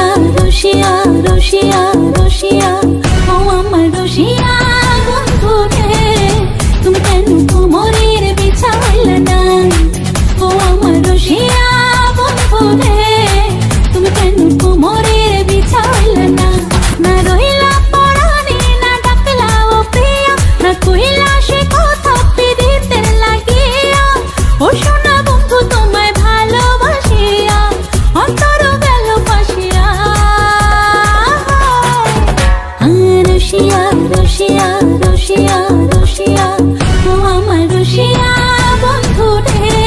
রসিয়া রসিয়া রসিয়া রসিয়া ও আমার রসিয়া বন্ধু রে তুমি কেন কোমরের বিছাইলা না ও আমার রসিয়া বন্ধু রে তুমি কেন কোমরের বিছাইলা না না রইলা পরানি না ডাকলা ও প্রিয়া না কইলা সে কথা পিরিতে লাগিয়া ও সোনা বন্ধু তোমায় ভালোবাসিয়া অন্তর গেল ফাঁসিয়া রসিয়া রসিয়া রসিয়া রসিয়া ও আমার রসিয়া বন্ধু রে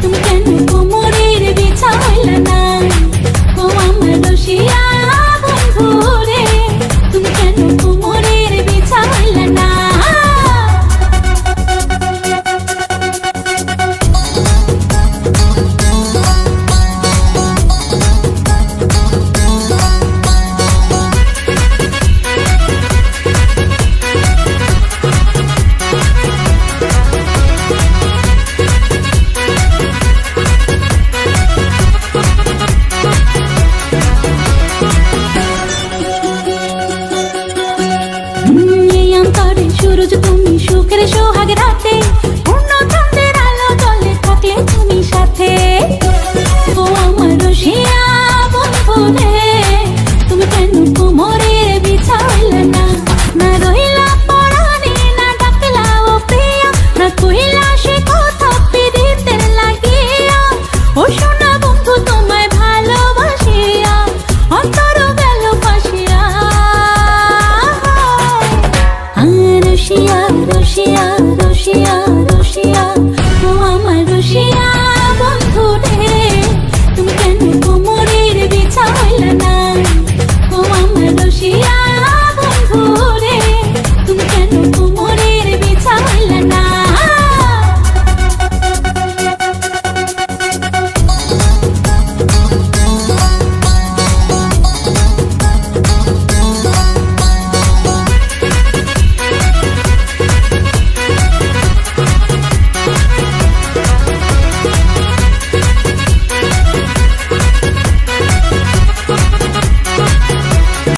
তুমি কেন কোমরের বিছাইলা না ও আমার রসিয়া বন্ধু রে তুমি কেন কোমরের বিছাইলা না সূরজ তুমি সুখের সোহাগ রাতে